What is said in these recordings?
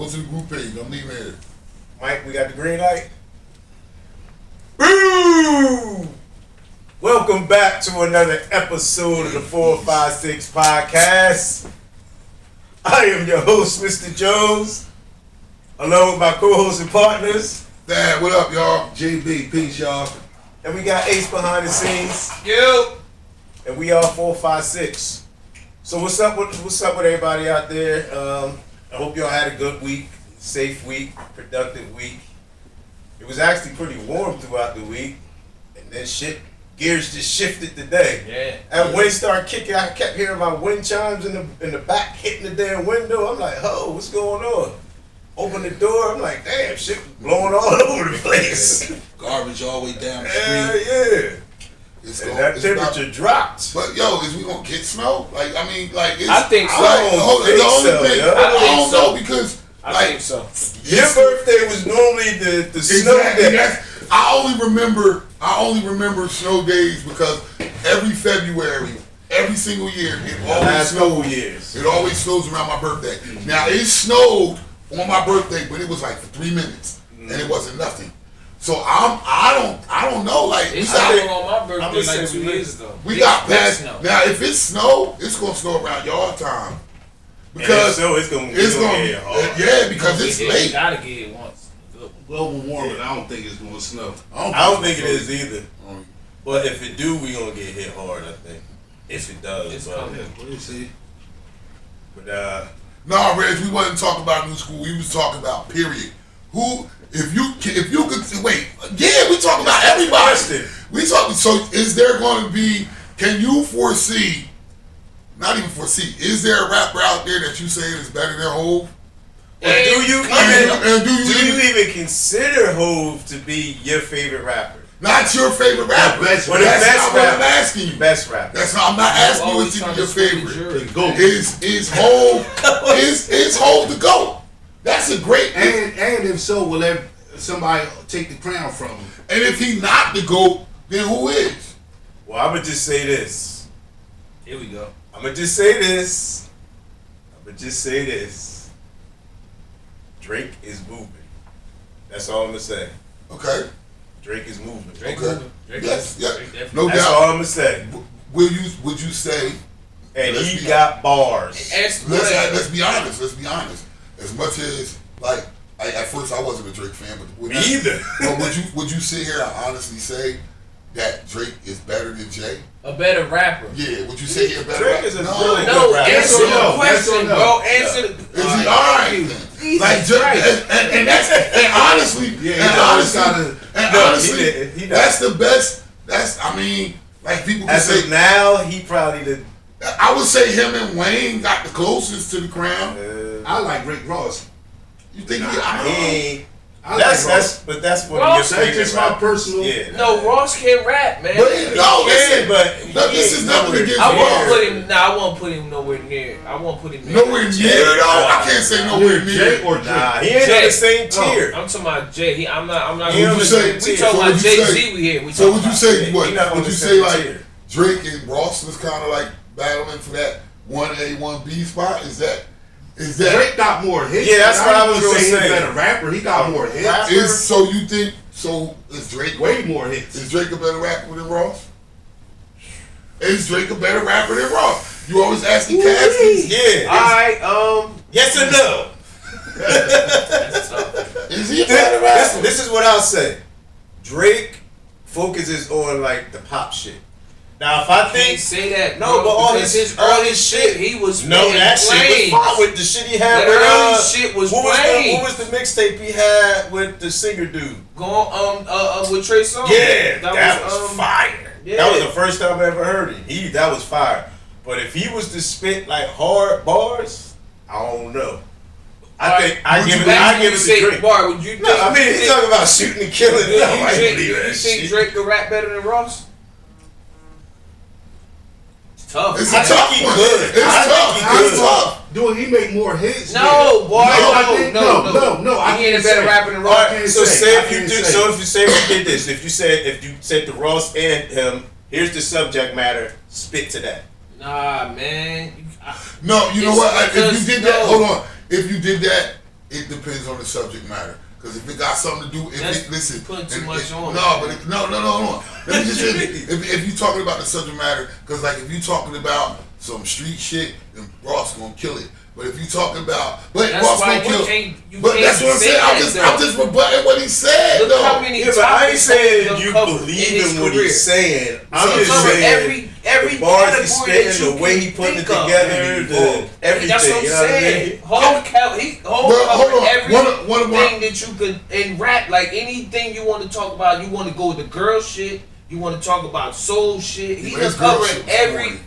Go to the group page. I'm leaving here. Mike, we got the green light. Boo! Welcome back to another episode of the 456 podcast. I am your host, Mr. Jones, along with my co-hosts and partners. Dad, what up, y'all? JB, peace, y'all. And we got Ace behind the scenes. Yo. And we are 456. So what's up with everybody out there? I hope y'all had a good week, safe week, productive week. It was actually pretty warm throughout the week, and then gears just shifted today. Yeah. And when it started kicking, I kept hearing my wind chimes in the back hitting the damn window. I'm like, oh, what's going on? Open the door, I'm like, damn, shit was blowing all over the place. Garbage all the way down the Yeah, street. yeah. It's And gonna, that it's temperature dropped. But yo, is we gonna get snow? Like, I mean, like, it's, I think so. Like, I don't hold on, think the only so, thing, yo. I don't think so. know because I like think so. Your birthday was normally the snow exactly, day. I only remember snow days because every February, every single year, it always Last couple snows. years. It always snows around my birthday. Now it snowed on my birthday, but it was like for 3 minutes, and it wasn't nothing. So I don't know. Like It's we got, snowed on my I'm birthday gonna like say 2 we- years ago. we got Big past snow. now. If it's snow, it's gonna snow around y'all time because so it's gonna get hard. yeah, because We it's did- late. We gotta get it once. Good. Global warming, I don't think it's going to snow. I don't think it is either. Um, But if it do, we gonna get hit hard. I think if it does. It's but, coming. Yeah, we'll see. but No, Reg, we wasn't talking about new school. We was talking about period. Who, if you could wait, yeah, we talking about everybody. Question. We talking. So, is there going to be? Can you foresee? Not even foresee. Is there a rapper out there that you saying is better than Hov? do you And do do you you even consider Hov to be your favorite rapper? not your favorite rapper? best- Well, the That's best not what I'm rapper. asking you. Best rapper. That's not. I'm not asking you Always if trying your to swing the favorite. jury. The GOAT. Is Hov is Hov the GOAT? That's a great. And if so, will there somebody take the crown from him? And if he not the GOAT, then who is? Well, I'm gonna just say this. Here we go. I'm gonna just say this. Drake is moving. That's all I'm gonna say. Okay. Drake is moving. Drake Okay. moving. Drake Yes, moving. yeah. Drake definitely- No That's doubt. all I'm gonna say. Would you say? And Let's he be- got bars. Ask Let's be honest. Let's be honest. As much as like at first I wasn't a Drake fan, but Me either. But would you sit here and honestly say that Drake is better than Jay? a better rapper. Yeah. Would you say he's a better Drake rapper? is a no. really No, good rapper. answer Yes or the no? question, Yes or no? bro. Answer the. Is he all right? Then? Like and that's and honestly Yeah, and he always honestly and No, honestly he does. that's the best. That's I mean like people can As say of now, he probably the. I would say him and Wayne got the closest to the crown. I like Rick Ross. You think He ain't. I That's like Ross. but that's one Ross, of your that's favorite just my rappers. personal- Yeah. No, Ross can't rap, man. But no, listen, but no, he this ain't is nothing nowhere against I near. won't Ross. put him. Nah, I won't put him nowhere near. I won't put him Nowhere near though. I can't say nowhere Jay near. or Drake? Nah, he ain't on Jay. the same tier. I'm talking about Jay. I'm not. He on Would you the say? same We tier. talking so about would you Jay say- Z. We here. We So talking would you about- say He what? not on Would the you say same like tier. Drake and Ross was kind of like battling for that 1A 1B spot? Is that? Drake got more hits. Yeah, that's I what I ain't was gonna gonna say. He's say. a better rapper. He got more hits. Rapper? Is so you think so? Is Drake Way more hits. Is Drake a better rapper than Ross? Is Drake a better rapper than Ross? You always asking Cassidy. Yeah. All right. Yes or no? That's tough. Is he a better rapper? This is what I'll say. Drake focuses on like the pop shit. Now if I Can't think say that. No, bro, but all because his all early his shit, he was no, spitting that shit flames. was fine with the shit he had That with early shit was what flames. was the mixtape he had with the singer dude? Going with Trey Songz. Yeah, that was fire. yeah. That was the first time I ever heard it. That was fire. But if he was to spit like hard bars, I don't know. I think I give it to Drake. Bar, would you? No, I mean he's talking about shooting and killing. You No, I ain't think, believe you that think shit. Drake could rap better than Ross? It's tough. It's I a think tough he one. could. It's I tough. think he It's could. tough. Do he make more hits? No, boy. I think- No. I He ain't a can't better say. rapper than All Ross. right, so say if you can't did, say. so if you say we did this, if you said to Ross and him, here's the subject matter, spit to that. Nah, man. No, you know It's what? If because- you did that, no. hold on. If you did that, it depends on the subject matter. Because if it got something to do, listen, putting too much on. No, but no. Let me just say, if you talking about the subject matter, because like if you talking about some street shit, then Ross gonna kill it. But if you talking about, Ross gonna kill it. But that's what I'm saying. I'm just rebutting what he said. Look how many but I ain't saying topics you covered believe in what career. he's saying. I'm So just cover saying every the bars he's category that spitting, you the way can he putting it think of. together, everything. That's what I'm you know saying. what I mean? Hov But hold covered on. everything that you could in rap. Like anything you want to talk about, you want to go with the girl shit. You want to talk about soul shit. He His done girl covered shit was every. corny.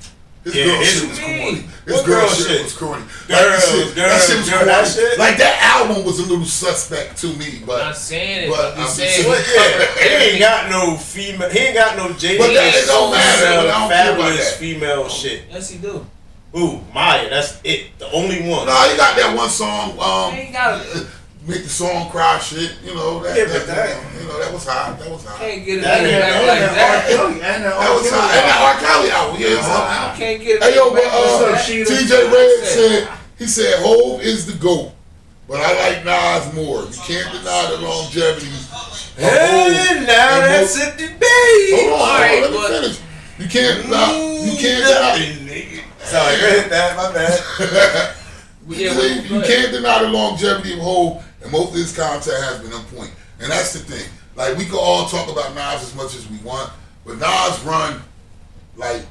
His Yeah, girl his shit was was corny. mean. His What girl girl shit shit? was corny. Girl, That shit was corny. that shit? Like that album was a little suspect to me, I'm but not saying it, but but I'm I'm just saying saying- Well, he yeah, covered he ain't everything. got no female. He ain't got no J. But that it don't matter, but I don't care about fabulous that. female shit. Yes, he do. Ooh, Maya, that's it. The only one. no, he got that one song. He ain't got it. Make the song cry shit. You know that. Yeah, but that- you know that was hot. That was hot. Can't get a That nigga ain't- back that like ain't that. That was hot. And that R. Kelly album. Yeah, it's hot. Can't get a Hey yo, nigga but back like that. TJ Red said he said Hov is the GOAT, but I like Nas more. You can't deny the longevity. of Hov Hey, now and that's Mo- a debate. Hold on, Alright, let me but- finish. You can't deny. Sorry, go ahead, that. My bad. You can't deny the longevity of Hov, and most of his content has been on point. And that's the thing. Like we could all talk about Nas as much as we want, but Nas run like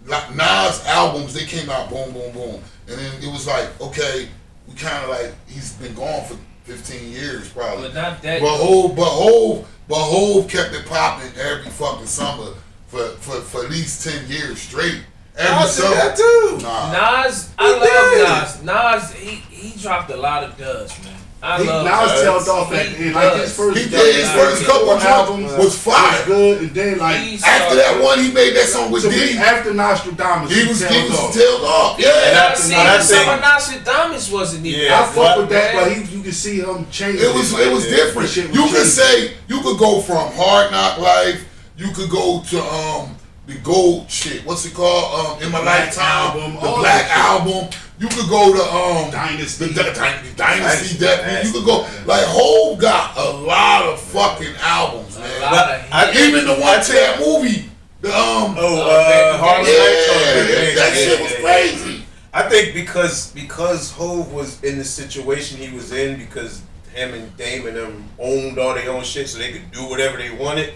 Nas albums. They came out boom, boom, boom, and then it was like okay, we kind of like he's been gone for 15 years probably. But not that. But Hov kept it popping every fucking summer for at least 10 years straight. Every I said summer. that too. Nah. Nas, I love Nas. Nas, he dropped a lot of duds, man. I love Nas Nas. tailed off at the end. Like his first, He did his first couple albums was fire. good, and then like He's After that one, he made that song with to me, Diddy. after Nostradamus, He was tailed off. tailed off. Yeah, Yeah. I seen that's some it. of Nostradamus wasn't even. Yeah. I fuck with that, man. but you can see him change. It was different. Shit was You could changing. say you could go from Hard Knock Life. You could go to the Gold shit. What's it called? In My Black Lifetime, Album, the all Black that shit. Album. You could go to Dynasty. the Dynasty. Dynasty. You could go like Hov got a lot of fucking albums, man. I think- Even the one to that movie, the Harlem Harlem yeah, that shit was crazy. I think because Hov was in the situation he was in, because him and Dame and them owned all their own shit, so they could do whatever they wanted,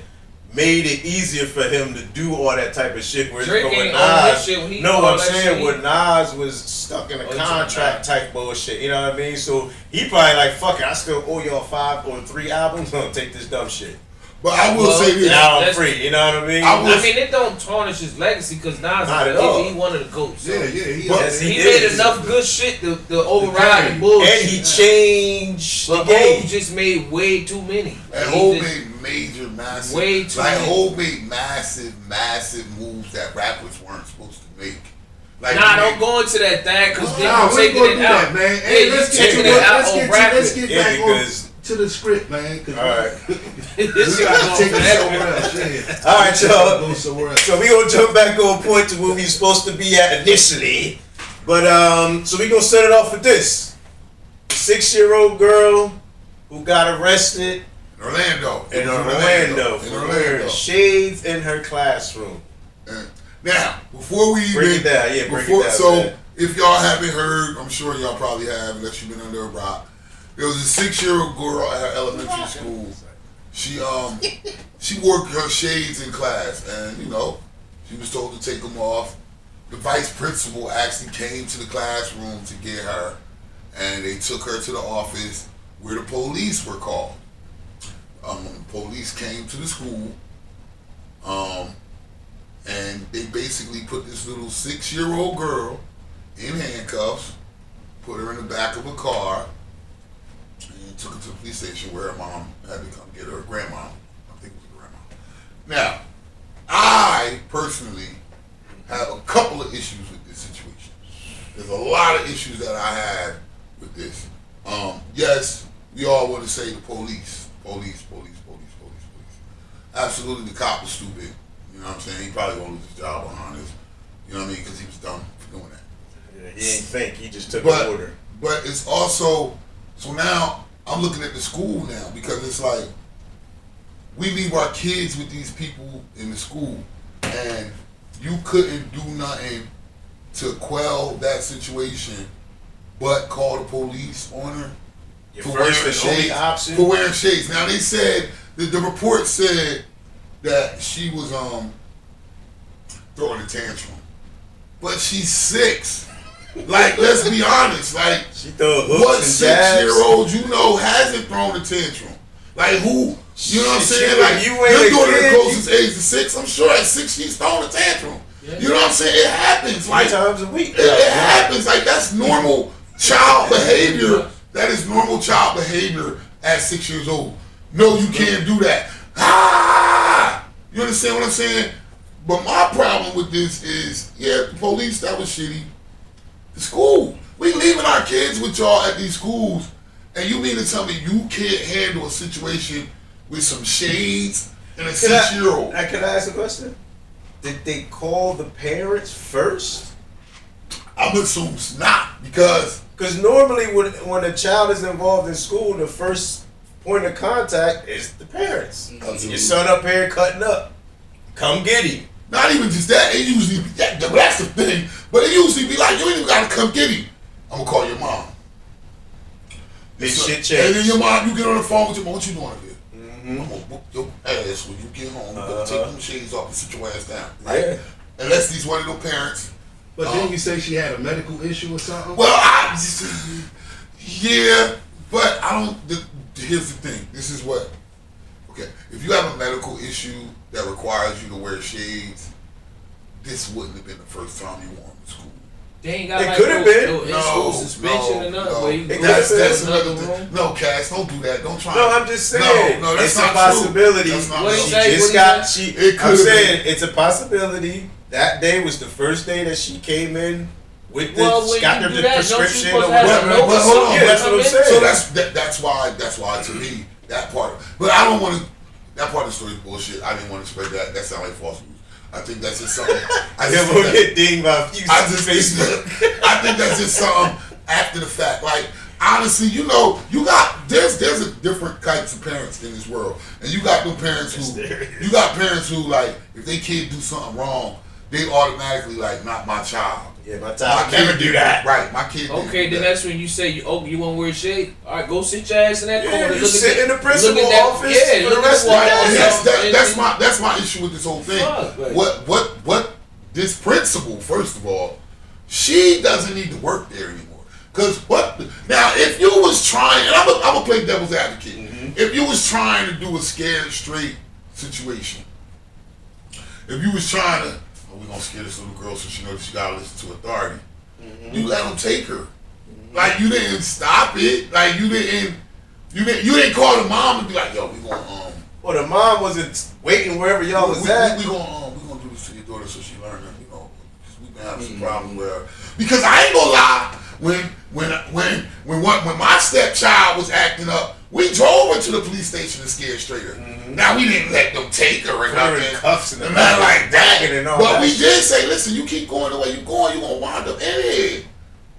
made it easier for him to do all that type of shit. Whereas Drake with ain't own his Nas, shit when he no, owned I'm that saying shit. when Nas was stuck in a Oh, you contract talking type bullshit, you know what I mean? So he probably like, fuck it, I still owe y'all 5 or 3 albums, I'm gonna take this dumb shit. But I will Well, say this. Now I'm That's- free, you know what I mean? I will- I mean, it don't tarnish his legacy because Nas Not at is all. he one of the goats. So. Yeah, he But- is. He He made is. enough good shit to override the bullshit. And he changed the But game. Hov just made way too many. And He Hov just- made major, massive, Way too like many. Hov made massive moves that rappers weren't supposed to make. Like Nah, he don't made- go into that thing because then Nah, you're we taking gonna it do out. that, man. Yeah, Hey, you let's get taking to it out let's on get rapping. Yeah, back because- to the script, man. Cause Alright. This we shit gotta going take it forever. somewhere else. Yeah. All right, y'all. Go somewhere else. So we gonna jump back on point to where we supposed to be at initially, but so we gonna set it off with this: 6-year-old girl who got arrested in Orlando. It in was Orlando In for Orlando. wearing shades in her classroom. And now, before we Break even it down, yeah, break before, it down. so man. if y'all haven't heard, I'm sure y'all probably have, unless you've been under a rock. There was a 6-year-old girl at her elementary school. She wore her shades in class, and she was told to take them off. The vice principal actually came to the classroom to get her, and they took her to the office where the police were called. Police came to the school, and they basically put this little 6-year-old girl in handcuffs, put her in the back of a car, and took her to the police station where her mom had to come get her, grandma. I think it was a grandma. Now, I personally have a couple of issues with this situation. There's a lot of issues that I have with this. Yes, we all want to say the police. Absolutely, the cop was stupid. You know what I'm saying? He probably won't lose his job behind this. You know what I mean? Because he was dumb for doing that. Yeah, he ain't think, he just took But- an order. But it's also So now I'm looking at the school now because it's like we leave our kids with these people in the school, and you couldn't do nothing to quell that situation but call the police on her. Your For first wearing and only shades. option. For wearing shades. Now they said the report said that she was throwing a tantrum, but she's 6. Like, let's be honest. Like, She throw hooks what and jabs. 6-year-old you know hasn't thrown a tantrum? Like, who? You know what I'm Shit, saying? you- Like, you your ain't a daughter kid, the closest age to 6. I'm sure at 6 she's throwing a tantrum. Yeah. You know what I'm saying? It happens. 3 Like, times a week. it happens. Like, that's normal child behavior. That is normal child behavior at 6 years old. No, you can't do that. Ah! You understand what I'm saying? But my problem with this is, yeah, the police, that was shitty. The school. We leaving our kids with y'all at these schools, and you mean to tell me you can't handle a situation with some shades and a Can I- 6-year-old? Can I ask a question? Did they call the parents first? I'm assuming it's not, because Because normally when a child is involved in school, the first point of contact is the parents. Absolutely. Your son up here cutting up. Come get him. not even just that, it usually that's the thing, but it usually be like, you ain't even gotta come get him. I'm gonna call your mom. This So- shit changed. And then your mom, you get on the phone with your mom, what you doing up here? Mm-hmm. I'm gonna whoop your ass when you get home. You better take them shades off and sit your ass down. Yeah. Unless these one of them parents. But didn't you say she had a medical issue or something? Well, yeah, but I don't. Here's the thing. This is what. Okay, if you have a medical issue that requires you to wear shades, this wouldn't have been the first time you wore them in school. They ain't got It like could've no, been. no in-school suspension or nothing where you It can go That's, to that's another another room. No, Cass, don't do that. Don't try. No, I'm just saying. No, that's it's not a possibility. True. That's not What true. he She say? just What got. he She. It I'm could've saying it's a possibility. That day was the first day that she came in with the Well, when got you the do that, don't you prescription supposed or to have whatever. a note or But hold on, Yeah, that's what I'm saying. So that's why to me that part. But I don't want to. That part of the story is bullshit. I didn't want to spread that. That sounds like false news. I think that's just something. I Yeah, just we'll think get dinged by a few I just Facebook. I think that's just something after the fact. Like honestly, you know, there's a different types of parents in this world, and you got them parents who like if they kid do something wrong, they automatically like not my child. Yeah, my My child kid never do that. Right, my kid. didn't Okay, do then that. that's when you say you want to wear a shade. All right, go sit your ass in that Yeah, corner. you look sit at that, in the principal look at that, office yeah, for the look rest at of the the wall. day. And that's my issue with this whole thing. Fuck, like- What this principal, first of all, she doesn't need to work there anymore. Cause what now? If you was trying, and I'm gonna play devil's advocate. Mm-hmm. If you was trying to do a scared straight situation, if you was trying to, oh, we gonna scare this little girl so she knows she gotta listen to authority. Mm-hmm. You let them take her. Like you didn't stop it. Like you didn't call the mom and be like, yo, we gonna Well, the mom wasn't waiting wherever y'all was at. we gonna do this to your daughter so she learn that, you know, because we've been having some problems with her. Because I ain't gonna lie, when my stepchild was acting up, we drove her to the police station and scared straight her. Now we didn't let them take her and Put her in nothing, cuffs and and not like bagging that. and all But that we shit. did say, listen, you keep going the way you're going, you're gonna wind up in it.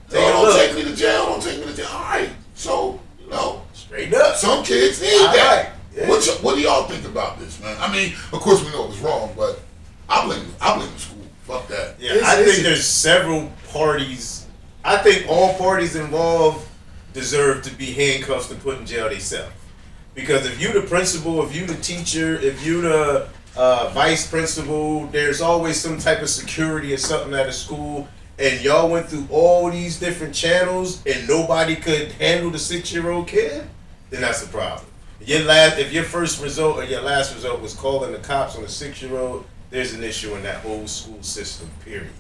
Take a Don't look. take me to jail. Don't take me to jail. All right. So you know. Straight up. Some kids need All that. right, yeah. What do y'all think about this, man? I mean, of course we know it was wrong, but I blame the school. Fuck that. Yeah, It's- I think it's- there's several parties. I think all parties involved deserve to be handcuffed and put in jail themselves. Because if you the principal, if you the teacher, if you the vice principal, there's always some type of security or something at a school. And y'all went through all these different channels and nobody could handle the 6-year-old kid, then that's the problem. If your first result or your last result was calling the cops on a 6-year-old, there's an issue in that whole school system, period.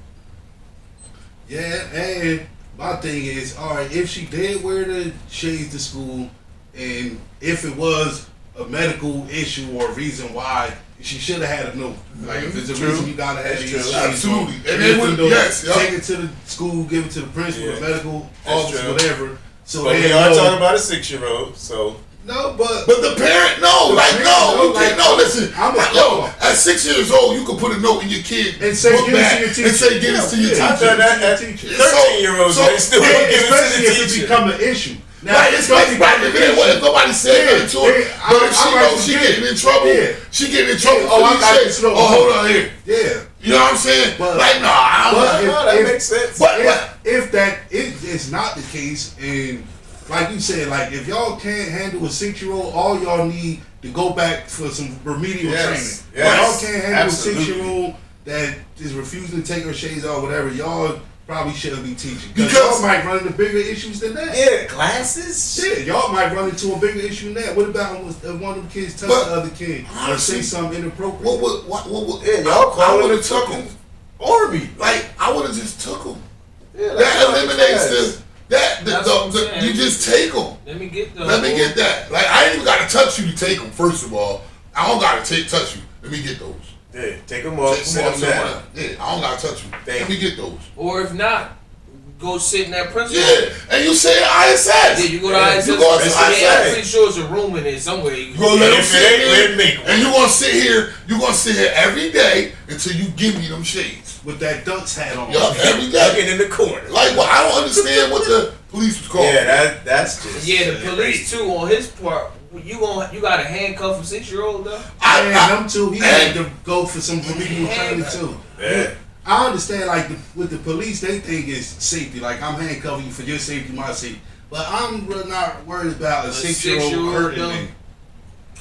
Yeah, and my thing is, all right, if she did wear the shades to school, and if it was a medical issue or a reason why, she should have had a note. Like, if there's a True. reason you gotta have That's these true. shades Absolutely. on, And give they the would- note, yes, yeah. take it to the school, give it to the principal, Yeah. the medical That's office, true. whatever. So But they we are know- talking about a 6-year-old, so No, but But the parent, no, The like parent, no, no, you can't. like, No, listen, I'm a- yo, at 6 years old, you can put a note in your kid and say book give it bag to your teacher. and say get this to your Yeah, I've teacher. done that at teacher. 13-year-olds. So- They still so- don't give it to especially the if it teacher. become an issue. Now, like it's don't like, be right, if nobody said Yeah, nothing to her, yeah, but if I she like knows to she get- getting in trouble, yeah. she getting in trouble. Oh, for I these got shit. to slow. Oh, hold on here. Yeah. You know what I'm saying? But- like, nah, I but don't know. No, that makes sense. But If that is not the case, and like you said, like if y'all can't handle a 6-year-old, all y'all need to go back for some remedial Yes, training. yes, Y'all can't handle absolutely. a 6-year-old that is refusing to take her shades off, whatever. Y'all probably shouldn't be teaching because Because- y'all might run into bigger issues than that. Yeah, classes. Shit, y'all might run into a bigger issue than that. What about if one of them kids touch But- the other kid or honestly, say something inappropriate? What Yeah, y'all I calling would it have took him. fucking army. Like, I would have just took him. Yeah, That eliminates the. That's what I'm saying. you just take them. Let me get the. Let me get that. Like, I ain't even got to touch you to take them, first of all. I don't got to touch you. Let me get those. Yeah, take them off, Take sit them off them down. somewhere. Yeah, I don't got to touch you. Thank Let me get those. Or if not, go sit in that principal. Yeah, and you say ISS. Yeah, you go to Yeah, ISS. you go to I'm ISS. pretty sure it's a room in there somewhere. You gonna let them If sit it ain't, here, we'll make 'em. and you gonna sit here. You gonna sit here every day until you give me them shades. With that dunks hat on. Yup, every day. Looking in the corner. Like, well, I don't understand what the police was called. Yeah, that's just. Yeah, the police too on his part. You got to handcuff a 6-year-old though. And I, them two, he had to go for some remedial training too. Yeah. I understand, like with the police, they think it's safety. Like I'm handcuffing you for your safety, my safety. But I'm really not worried about a 6-year-old 6-year-old hurting though. me,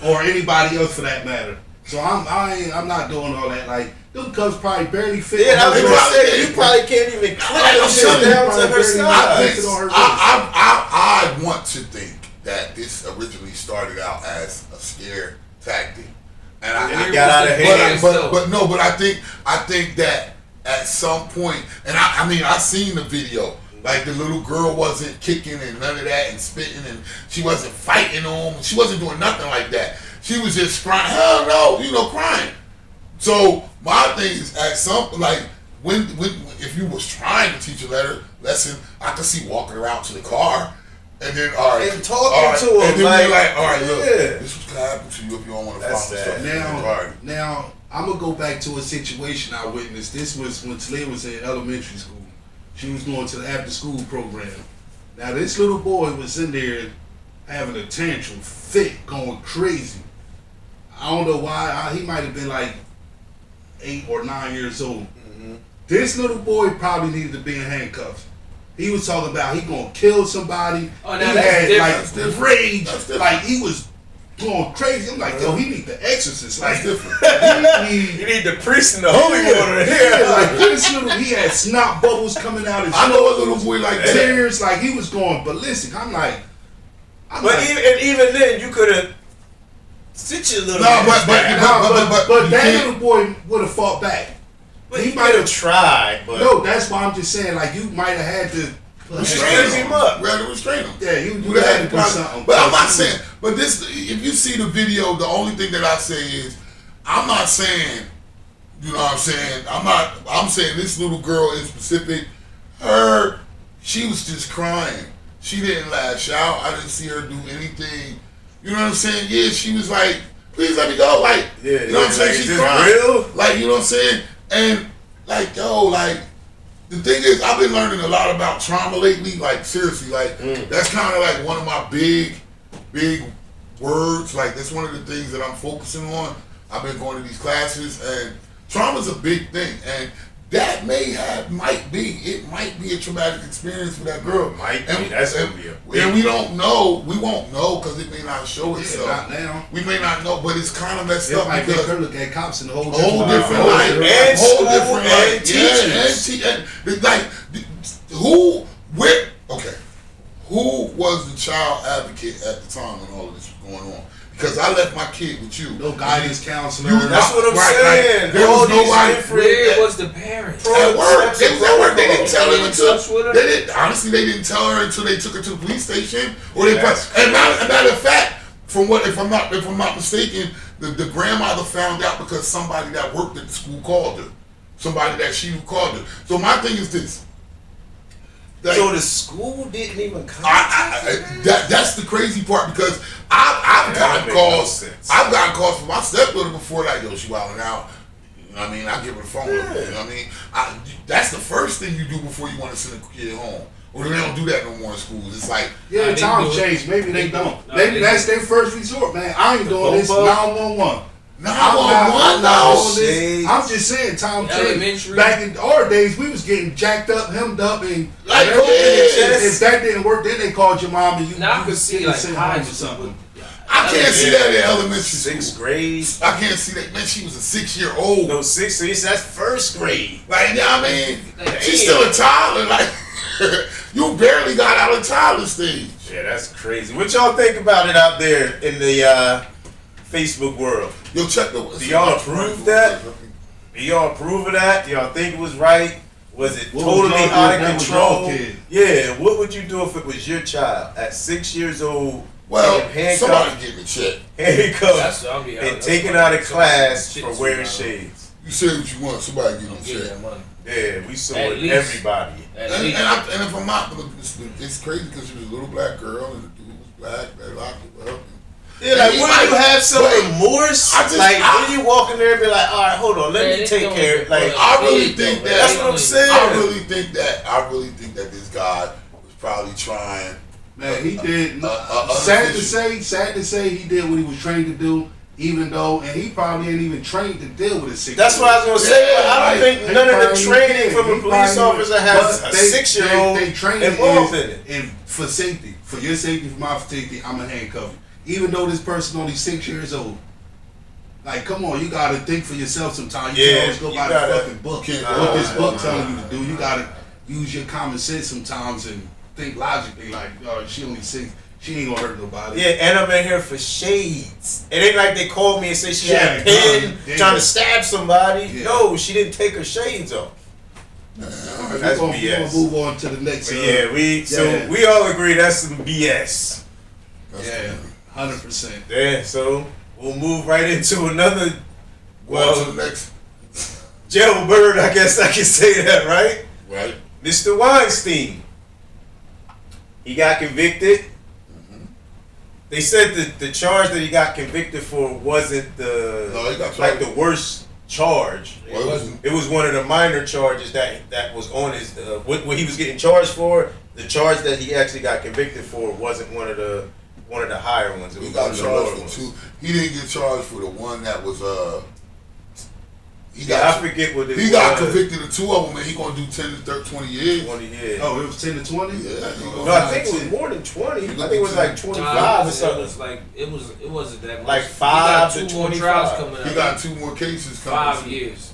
or anybody else for that matter. So I'm not doing all that. Like them cuffs probably barely fit. Yeah, I was on her gonna wrist. say you probably can't even clip I'm them shit telling you, down to her probably side. Fit on her wrist. I want to think that this originally started out as a scare tactic, and I got out of hand. but I think that at some point, and I mean I seen the video. Like the little girl wasn't kicking and none of that and spitting, and she wasn't fighting on. She wasn't doing nothing like that. She was just crying. Hell no, crying. So my thing is at some like when if you was trying to teach a lesson, I could see walking her out to the car. And then, all right, And talking all right, to him, and then like, be like, all right, look, yeah. this was gonna happen to you if you don't want to That's follow sad. stuff. Now I'm gonna go back to a situation I witnessed. This was when Talia was in elementary school. She was going to the after school program. Now this little boy was in there having a tantrum, fit, going crazy. I don't know why. He might have been like 8 or 9 years old. This little boy probably needed to be in handcuffs. He was talking about he gonna kill somebody. Oh, now he that's had different. like That's different. rage, That's different. like he was going crazy. I'm like, yo, he need the exorcist. Like, That's different. he You need, need the priest and the holy water in yeah, here. like this little, he had snot bubbles coming out his I know a nose, little boy like that. tears, like he was going ballistic. I'm like, But even then, you could have sit your little. No, ass but down. but you that can't- little boy would have fought back. But he he might might have- have tried. But No, that's why I'm just saying, like you might have had to. Restrain him up. We had to restrain him. Yeah, you We had had to to do probably- something. But I'm not saying. But this, if you see the video, the only thing that I say is, I'm not saying. You know what I'm saying? I'm saying this little girl in specific. She was just crying. She didn't lash out. I didn't see her do anything. You know what I'm saying? Yeah, she was like, please let me go. Like, Yeah, you know what I'm saying? like, She's is this crying. real? Like, you know what I'm saying? And like, yo, like, the thing is, I've been learning a lot about trauma lately. Like, seriously, like, that's kind of like one of my big words. Like, that's one of the things that I'm focusing on. I've been going to these classes, and trauma's a big thing. And that might be a traumatic experience for that girl. Might be. And, That's and, gonna be a and we don't know. We won't know because it may not show Yeah, itself. not now. We may not know, but it's kind of messed It up might make because her look at cops in a whole whole different light. light, And whole school different and light. teachers. Yeah, and like who was the child advocate at the time when all of this was going on? Because I left my kid with you. No guidance counselor. That's what I'm Right, saying. like, there All was these nobody different- Where was the parents? at work. They was at work. They didn't tell her They in touch with until her? they didn't. Honestly, they didn't tell her until they took her to the police station. Or they. That's And matter of fact, from what if I'm not mistaken, the grandmother found out because somebody that worked at the school called her. Somebody that she knew called her. So my thing is this. Like, So the school didn't even contact that's the crazy part because I've that gotten make no calls. sense. I've gotten calls from my stepdaughter before, like, yo, she wilding out. You know what I mean? I give her the phone. Yeah. You know what I mean? That's the first thing you do before you want to send a kid home. Or they don't do that no more in schools. It's like, Yeah, They times do it. change. Maybe they They do it. don't. No, Maybe they that's do their first resort, man. I ain't doing this. Bobo? 911. 911 I'm now. not doing this. Shades. I'm just saying, time change. Elementary. Back in our days, we was getting jacked up, hemmed up, and Like, whatever. yeah. If that didn't work, then they called your mom and you. Now I you could was see getting like sent high home or school. something. I can't see that in elementary Sixth school. grade. I can't see that. Man, she was a 6-year-old. No, sixth grade. That's first grade. Like, you know what I mean? Like, She's damn. still a toddler. Like, you barely got out of toddler stage. Yeah, that's crazy. What y'all think about it out there in the Facebook world? Yo, check the. Do y'all approve that? Do y'all approve of that? Do y'all think it was right? Was it What would totally y'all do out if that of was y'all control? kid? Yeah, what would you do if it was your child at 6 years old, Well, being somebody handcuffed, get me checked. handcuffed, I'll be and that's taken why out of somebody class shit for to wearing you, shades? You say what you want. Somebody get Don't them get checked. that money. Yeah, we saw At it. least. Everybody. At And, least. and if I'm not, it's crazy because she was a little black girl and the dude was black. They locked her up. Yeah, like, he wouldn't you might- have some but remorse? I just- Like, I- when you walk in there and be like, all right, hold on, let Man, me it take don't care. even- Like, I really Big, think though, that. that's what I'm saying. I really think that this guy was probably trying. Man, he did. Unofficial. Sad to say, he did what he was trained to do. Even though, and he probably ain't even trained to deal with a 6-year-old. that's what I was gonna say. Yeah, but I don't think He none of the probably training did. from a He police probably officer did. has But a 6-year-old They training involved is, in it. and for safety, for your safety, for my safety, I'm gonna handcuff you. Even though this person only 6 years old. Like, come on, you gotta think for yourself sometimes. You Yeah, can't always go you by gotta- the fucking book. Can't What go this by book it. telling you to do, you gotta use your common sense sometimes and think logically. Like, oh, she only 6, she ain't gonna hurt nobody. Yeah, and I'm in here for shades. It ain't like they called me and said she She had a had a pen gun, yeah. trying to stab somebody. Yeah. No, she didn't take her shades off. All right, That's we're BS. gonna move on to the next. But yeah, yeah. we all agree that's some BS. That's Yeah, funny. 100%. Yeah, so we'll move right into another Well, to well the next, jailbird, I guess I can say that, right? right? Mr. Weinstein. He got convicted. They said that the charge that he got convicted for wasn't the No, he got like charged. the worst charge. Well, it wasn't. It was one of the minor charges that was on his what he was getting charged for. The charge that he actually got convicted for wasn't one of the higher ones. It was He one got of the lower charged for ones. 2. He didn't get charged for the one that was He Yeah, got I forget what it he got was. convicted of 2 of them, and he gonna do 10 to 20 years. 20 years. Oh, it was 10 to 20? Yeah, he No, gonna I think it was more than 20. I think it was like 25 or something. It wasn't that much. Like He 5 got to 2 more 25. trials coming up. He got 2 more cases coming. 5 years.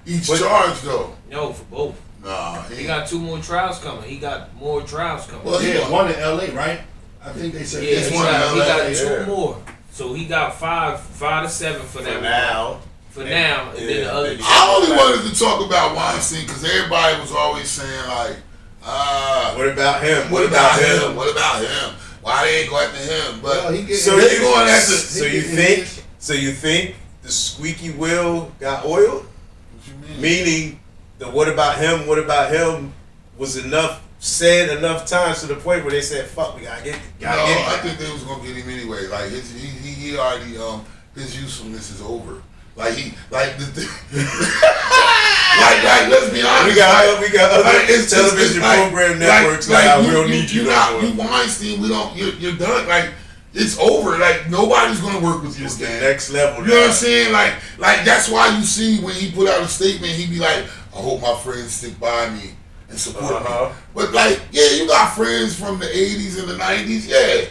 Each What- charge though. No, for both. Nah, He got 2 more trials coming. He got more trials coming. Well, he Yeah, got- one in LA, right? I think they said Yeah, It's he one got, of he them, got yeah. 2 more. So he got 5 to 7 for For that now. one. For now, and then Yeah, the other. then- I only wanted to talk about Weinstein because everybody was always saying like, What about him? what about him? What about him? Why they ain't go after him? But Well, he get- So they you, going after. so you think the squeaky wheel got oiled? What you mean? Meaning the what about him was said enough times to the point where they said, fuck, we gotta get No, I think they was gonna get him anyway. Like he already his usefulness is over. Like like let's be honest. We got other like, it's television like- program networks now. We don't need you no not, more. You Weinstein. We don't. You're done. Like it's over. Like nobody's gonna work with you It's the again. next level. You know what I'm now. saying? Like that's why you see when he put out a statement, he be like, "I hope my friends stick by me and support Uh-huh. me." But like, yeah, you got friends from the '80s and the '90s. Yeah,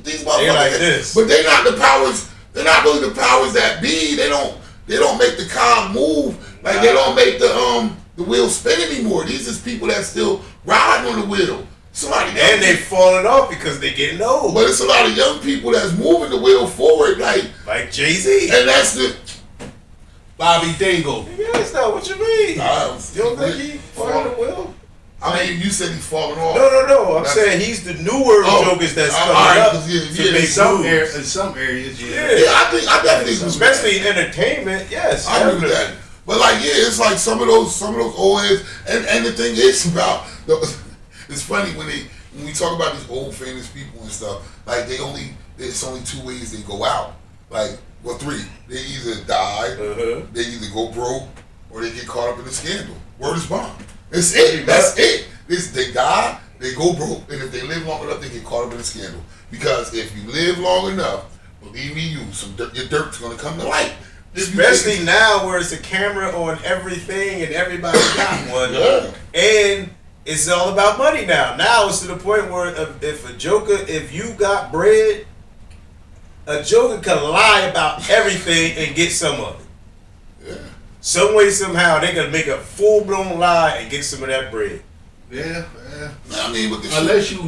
these motherfuckers. They like this. But they not the powers. They're not really the powers that be. They don't make the car move. Like they don't make the wheel spin anymore. These is people that still ride on the wheel. Somebody And they've fallen off because they getting old. but it's a lot of young people that's moving the wheel forward. Like Jay-Z. And that's the. Bobby Dingle. Yeah, that's not what you mean. You I don't think he falling the wheel? I mean, you said he's falling off. No. I'm That's- saying he's the newer jokers that's all coming right, up 'cause yeah, to yeah, make some In some areas, yeah. Yeah. Yeah, I definitely agree with especially that. in entertainment. Yes, I agree with that. definitely. But like, yeah, it's like some of those old heads, and the thing is about it's funny when we talk about these old famous people and stuff. Like it's only 2 ways they go out. Like, well, 3. They either die, Uh-huh. they either go broke, or they get caught up in a scandal. Word is bond. It's it. That's it. They die, they go broke, and if they live long enough, they get caught up in a scandal. Because if you live long enough, believe me, your dirt's gonna come to light. Especially now where it's a camera on everything and everybody got one. Yeah. And it's all about money now. Now it's to the point where if you got bread, a joker can lie about everything and get some of it. Yeah. Some way, somehow, they can make a full-blown lie and get some of that bread. Yeah. I mean, but Unless you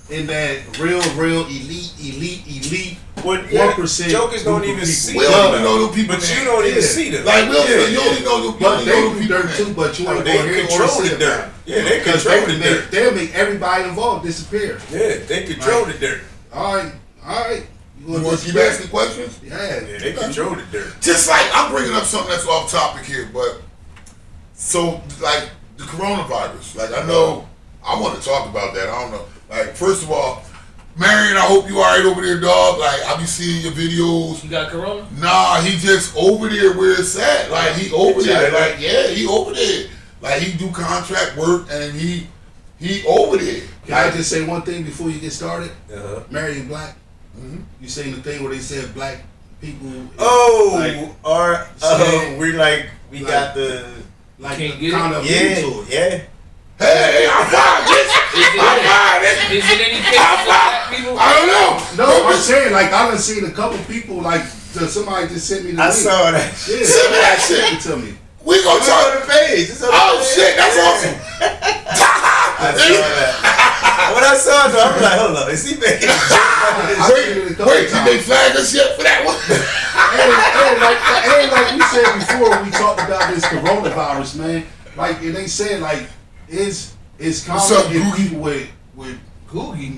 in that real elite What 1% jokers don't group of even people. see We them, don't even know them people, but man. you don't even Yeah. see them. like, you Yeah. only know the But they know do the dirt man. too, but you ain't They gonna hear or control see the about dirt. it. Yeah, they Because control the dirt. they'll make everybody involved disappear. Yeah, they control the dirt. All right. You want to keep asking questions? Yeah. Yeah, they control the dirt. Just like I'm bringing up something that's off topic here, but so like the coronavirus. Like I know I want to talk about that. I don't know. Like first of all, Marion, I hope you alright over there, dog. Like I be seeing your videos. You got corona? Nah, he just over there where it's at. Like he over there. China. Like yeah, he over there. Like he do contract work and he over there. Can I just say one thing before you get started? Uh-huh. Marion Black. Mhm. You seen the thing where they said black people? We got the like Can't get kind it? of yeah. to it. Hey, I'm fine, bitch. I'm fine, bitch. Is it any cases of black people? I don't know. No, I'm saying like I done seen a couple people like somebody just sent me the I link. saw that. Yeah, Send me that sent shit. it to me. We gonna It's on talk. the page. It's on the Oh page. shit, that's Yeah. awesome. I saw that. When I saw it, though, I'm like, hold on, is he making a joke? I seen it a couple Wait, did times. they flag us yet for that one? Like we said before when we talked about this coronavirus, man. Like and they said like it's What's common up, in Googie? people with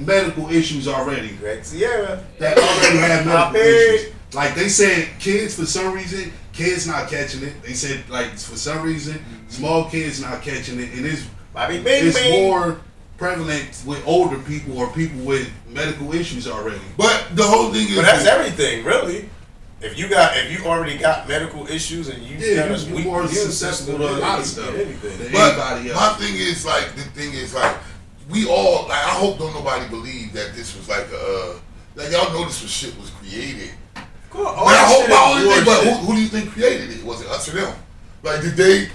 medical issues already Greg Sierra. that already have My medical pig. issues. Like they said, kids for some reason, kids not catching it. They said like for some reason, small kids not catching it, and Bobby Bing it's Bing. more prevalent with older people or people with medical issues already. But the whole thing is, But that's everything, really. If you already got medical issues and you Yeah, got a you're weak more immune susceptible system, to a lot you of stuff can get anything. than but anybody my else. thing is like the thing is like we all like I hope don't nobody believe that this was like like y'all know this was shit was created. Cool. But I hope my only thing, but who do you think created it? Was it us or them? Like did it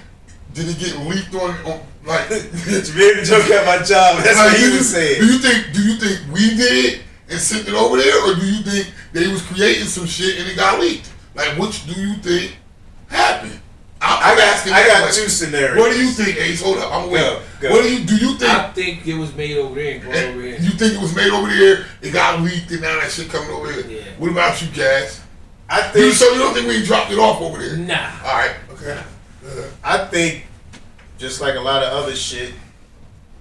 get leaked on like Jamaican joke at my job. That's like, what he was saying. Do you think we did it and sent it over there, or do you think they was creating some shit and it got leaked? Like which do you think happened? I'm asking I that got question. two scenarios. What do you think, Ace? Hold up, I'm waiting. Go. What do you think? I think it was made over there and brought over here. You think it was made over there? It got leaked, and now that shit coming over here. Yeah. What about you, Cass? I think So you don't think we dropped it off over there? Nah. All right. Okay. I think just like a lot of other shit.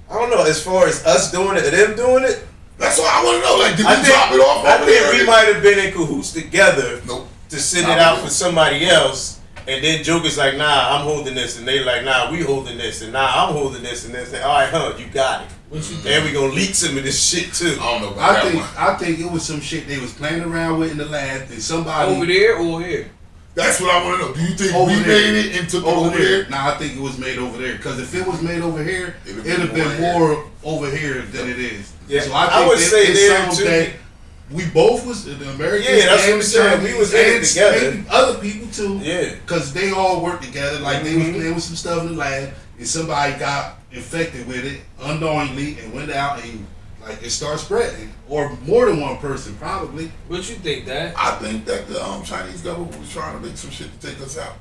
I don't know, as far as us doing it and them doing it, That's what I want to know. Like, did I we think, drop it off I over think there? we might have been in cahoots together Nope. to send it out for somebody else, and then Joker's like, nah, I'm holding this, and they like, nah, we holding this, and nah, I'm holding this, and this, and all right, huh, you got it. What you think? And we gonna leak some of this shit too. I don't know about that one. I think it was some shit they was playing around with in the lab, and somebody Over there or here? That's what I want to know. Do you think Over we there. made it and took it over there? Nah, I think it was made over there. Because if it was made over here, It'd it'd have have been been more more over here than it is. Yeah, So I I think would say it's there, something too. that we both was the Americans. Yeah, that's what and I'm the saying. We Chinese was in it and together. maybe other people too. Yeah. Because they all worked together. Like they was Mhm. playing with some stuff in the lab, and somebody got infected with it unknowingly and went out and like it started spreading, or more than one person probably. What you think, Dad? I think that the Chinese government was trying to make some shit to take us out.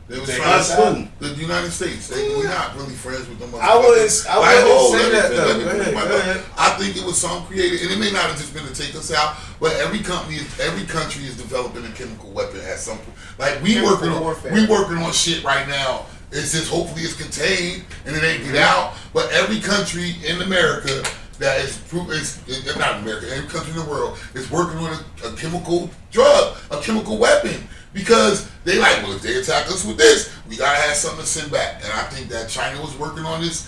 They was Take trying us to out? The United States. We're not really friends with them. I wouldn't say let that me though. finish Go ahead, my go thought. ahead. I think it was some created, and it may not have just been to take us out, but every country is developing a chemical weapon at some point. Like Chemical warfare. we working on shit right now. It's just hopefully it's contained and it ain't get out. But every country in America that is not America, every country in the world is working on a chemical drug, a chemical weapon. Because they like, well, if they attack us with this, we gotta have something to send back. And I think that China was working on this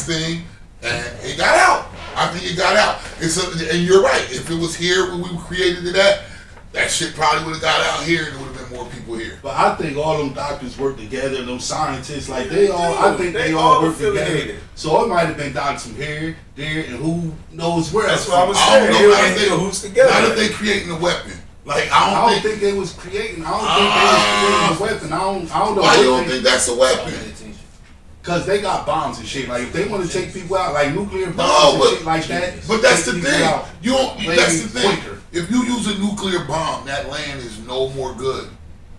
thing, and it got out. I think it got out. And you're right. If it was here when we created it at, that shit probably would have got out here, and it would have been more people here. But I think all them doctors work together, them scientists, like they all, do. I think They they all all work together. affiliated. So it might have been doctors from here, there, and who knows where. That's else what I from. was I saying. don't know They were how in they- cahoots together. Now that they creating a weapon, like I don't think they was creating. I don't think they was creating a weapon. I don't know. Why what you don't they- think that's a weapon? Cause they got bombs and shit. Like if they want to take people out, like nuclear bombs No, and but shit like that. But that's take the people thing. out You don't. way That's the thing. quicker. If you use a nuclear bomb, that land is no more good.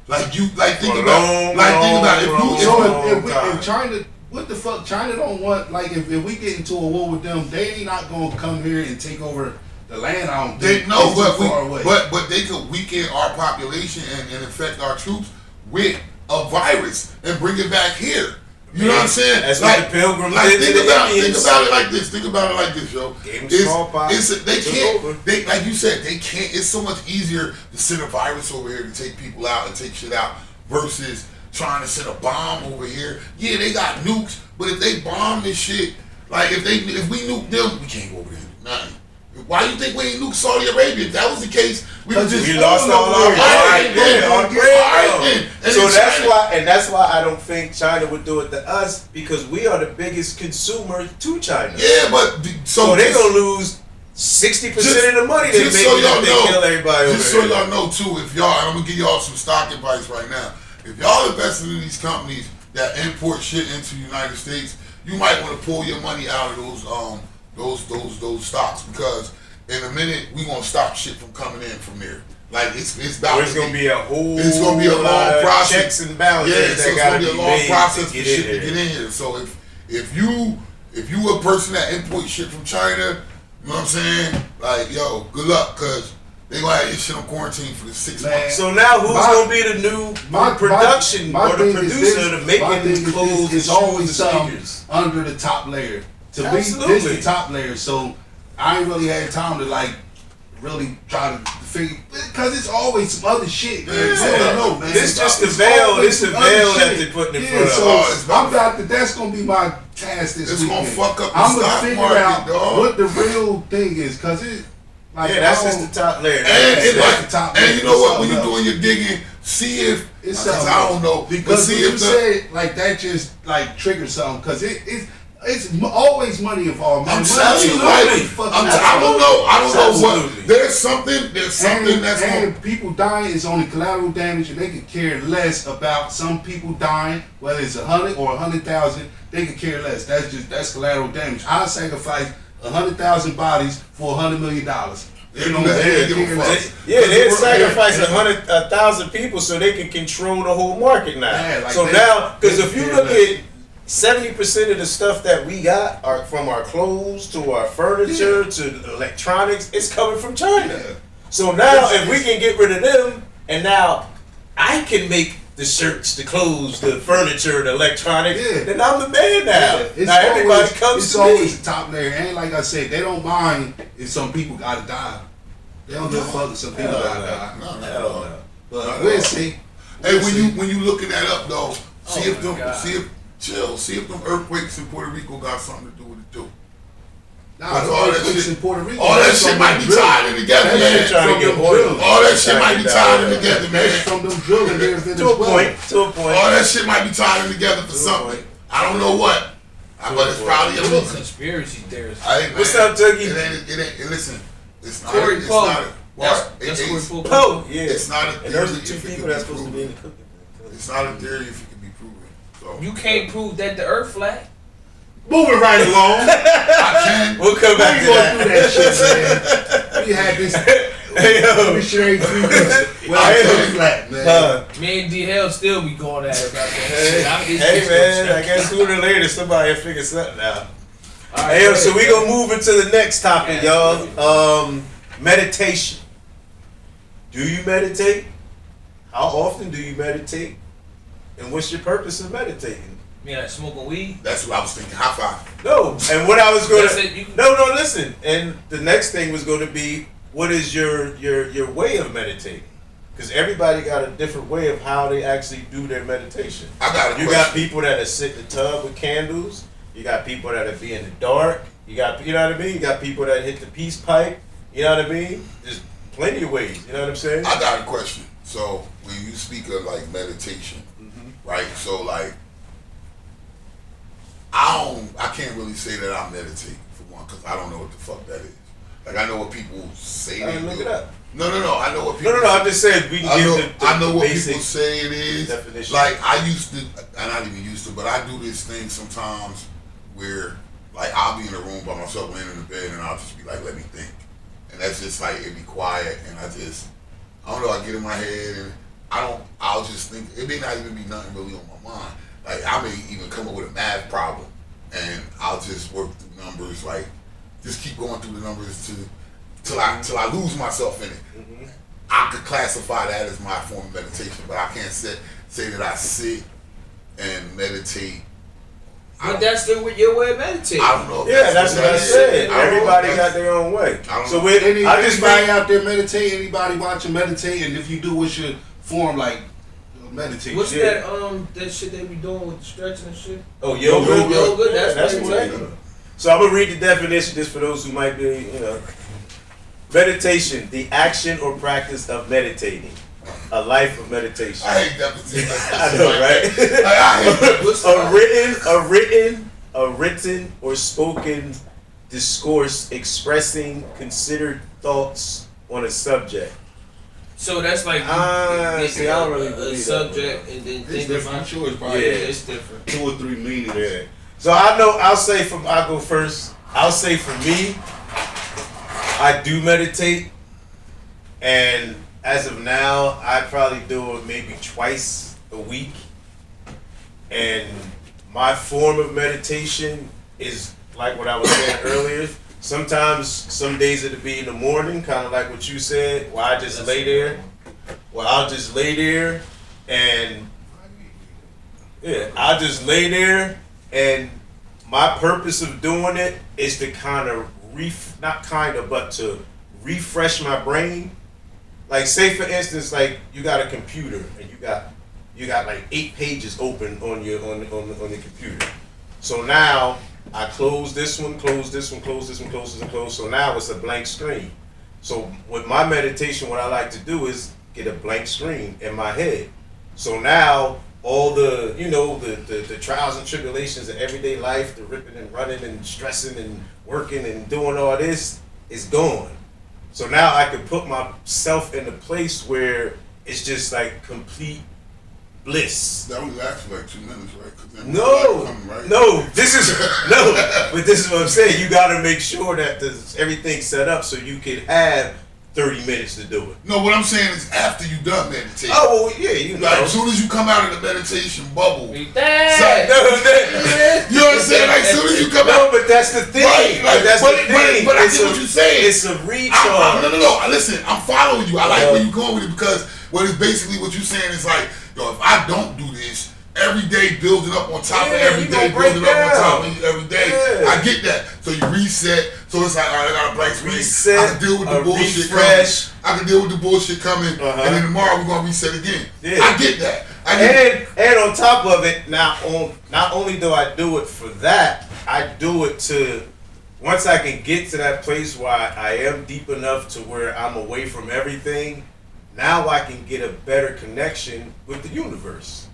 Like think For a about, long, think about it. long, If So you, if China, what the fuck? China don't want like if we get into a war with them, they ain't not gonna come here and take over the land. I don't they think. know, It's but too far away. but they could weaken our population and infect our troops with a virus and bring it back here. You know what I'm saying? That's what the Pilgrims did to think the about Indians. it like this. Think about it like this, yo. Gave them smallpox, They took can't. over. They like you said. They can't. It's so much easier to send a virus over here to take people out and take shit out versus trying to send a bomb over here. Yeah, they got nukes, but if they bomb this shit, like if we nuke them, we can't go over there and do nothing. Why you think we ain't nuke Saudi Arabia? If that was the case, we would just We lost all our Alright, bread. then. Yeah, our Alright, bread. then. And So then that's why I don't think China would do it to us because we are the biggest consumer to China. Yeah, but So they're gonna lose 60% of the money they make just so if y'all they know, kill everybody just over so there. y'all know too, if y'all, and I'm gonna give y'all some stock advice right now. If y'all investing in these companies that import shit into the United States, you might want to pull your money out of those stocks because in a minute we gonna stop shit from coming in from there. Like it's about There's gonna be a whole it's gonna be a lot long of process. checks and balances Yeah, that so it's gotta gonna be a be long made process to for get shit in to there. get in here. So if you a person that imports shit from China, you know what I'm saying? Like, yo, good luck, cause they gonna have your shit on quarantine for the 6 Man. months. So now who's My- gonna be the new production my or the thing is producer this, to my thing making is clothes and it's always shoes and something sneakers? under the top layer. To me, this Absolutely. the top layer. So I ain't really had time to like really try to figure because it's always some other shit. Man. Yeah. I don't know, man. This just the It's veil. always This the some other veil that shit. they putting in Yeah, front of so us. I'm about to. That's gonna be my task this It's weekend. gonna fuck up the I'm gonna stock figure market, out dog. what the real thing is, cause it. Like, Yeah, that's I just don't- the top layer. And, That's like, the top and layer. you know what? It's When you're something doing your digging, see if It's because something I don't know, but because see when if you the say it like that just like triggers something because it's always money involved. I'm Money telling you, is like, always fucking I don't know Absolutely. what. There's something that's going. and people dying is only collateral damage, and they could care less about some people dying, whether it's 100 or 100,000. They could care less. That's collateral damage. I sacrifice 100,000 bodies for $100 million. They don't give a fuck. Yeah, they're Because sacrificing 100,000 people so they can control the whole market now. Yeah, like so they- now, because if you they- look at 70% of the stuff that we got are from our clothes to our furniture to electronics, it's coming from China. Yeah. So now, if we can get rid of them, and now I can make the shirts, the clothes, the furniture, the electronics, Yeah. then I'm the man now. Yeah, it's Now everybody always, comes it's to always me. the top layer. And like I said, they don't mind if some people gotta die. They don't give a fuck if some people Hell gotta no. die. Hell no. But we'll see. Hey, We'll when you looking that up though, see Oh if my them God. see if them earthquakes in Puerto Rico got something to do with it too. Nah, Because the all that earthquakes shit- in Puerto Rico. All that that's shit from might them be drilling. tied in together, That man. shit Trying to from get them oil. drilling. All that shit might be Trying tied to in get together, That's man. from them drilling there in To a Venezuela. point. To a point. All that shit might be tied in together for Good something. point. I don't know what, but it's probably a Little reason. conspiracy theories. What's up, Dougie? It ain't. Listen, it's not. Corey It's Pope. not. That's What? that's It- Corey it's, Pope. Oh, yeah. it's not a And those are theory two if it people can that's be supposed to be in proven. the cooking. It's not a theory if it can be proven. So You can't prove that the Earth flat. Moving right along. I can. We'll come We back ain't to going through that. that shit, man. We had this. Hey, yo. We sure ain't through this. Well, I it's am. flat, man. Me and D Hell still be going at it about that Hey, shit. hey, man, I guess sooner or later somebody will figure something out. All right, Hey, yo, go so ahead, we bro. gonna move into the next topic, y'all. Meditation. Do you meditate? How often do you meditate? And what's your purpose of meditating? Me like smoking weed. That's what I was thinking. High five. No, and what I was going That's to it, you- no, listen. And the next thing was going to be, what is your way of meditating? Because everybody got a different way of how they actually do their meditation. I got a You got question. people that are sit in the tub with candles. You got people that are be in the dark. You got, you know what I mean? You got people that hit the peace pipe. You know what I mean? There's plenty of ways. You know what I'm saying? I got a question. So when you speak of like meditation, right? So like, I can't really say that I meditate for one, because I don't know what the fuck that is. Like I know what people say they Look do. it up. No. I know what people. No. I'm just saying we can give I know the what basic people say it is. definition. Like I used to, and not even used to, but I do this thing sometimes where, like, I'll be in a room by myself, laying in the bed, and I'll just be like, let me think, and that's just like it be quiet, and I don't know, I get in my head, and I'll just think. It may not even be nothing really on my mind. Like I may even come up with a math problem, and I'll just work through numbers, like just keep going through the numbers till I lose myself in it. I could classify that as my form of meditation, but I can't say that I sit and meditate. But that's still your way of meditating. I don't know. If Yeah, that's what I said. I don't know if Everybody that's- got their own way. I don't So know. with I just Anybody out there meditate? Anybody watching meditate? And if you do, what's your form like? Meditation. What's Yeah. that shit they be doing with stretching and shit? Oh, yoga. Yoga, that's what meditation. So I'm gonna read the definition just for those who might be, meditation, the action or practice of meditating, a life of meditation. I hate that particular. I know, right? I hate that. What's a written or spoken discourse expressing considered thoughts on a subject. So that's like See, I don't really a believe that. subject and then It's think different. I'm about sure it's it. probably Yeah, it's different. 2 or 3 meanings. Yeah. So I'll go first. I'll say for me, I do meditate, and as of now, I probably do it maybe twice a week. And my form of meditation is like what I was saying earlier. Sometimes, some days it'll be in the morning, kind of like what you said, where I just lay there. Well, I'll just lay there, and I'll just lay there, and my purpose of doing it is to kind of to refresh my brain. Like, say for instance, like you got a computer and you got like 8 pages open on your on the computer. So now I close this one, close this one, close this one, close this one, close. So now it's a blank screen. So with my meditation, what I like to do is get a blank screen in my head. So now all the the trials and tribulations of everyday life, the ripping and running and stressing and working and doing all this is gone. So now I can put myself in a place where it's just like complete bliss. That was actually like 2 minutes, right? 'Cause then No, coming, right? but this is what I'm saying. You got to make sure that everything's set up so you can have 30 minutes to do it. No, what I'm saying is after you done meditating. Oh, well, yeah, Like, as soon as you come out of the meditation bubble, Dang. you know what I'm saying? Like, as soon as you come No, out, but that's the thing. Right, like, that's but- the thing. but I It's get a- what you're saying. It's a recharge. No. Listen, I'm following you. I like where you're going with it, because what is basically what you're saying is like, yo, if I don't do this, every day building up on top of Yeah, every you day, gonna break building up on top down. of every day. Yeah. I get that. So you reset. So it's like, all right, I got a blank screen. Reset, I can deal with the a bullshit refresh. coming. I can deal with the bullshit coming, Uh-huh. and then tomorrow we're gonna reset again. Yeah. I get that. I get it. And on top of it, not only do I do it for that, I do it to, once I can get to that place where I am deep enough to where I'm away from everything, now I can get a better connection with the universe.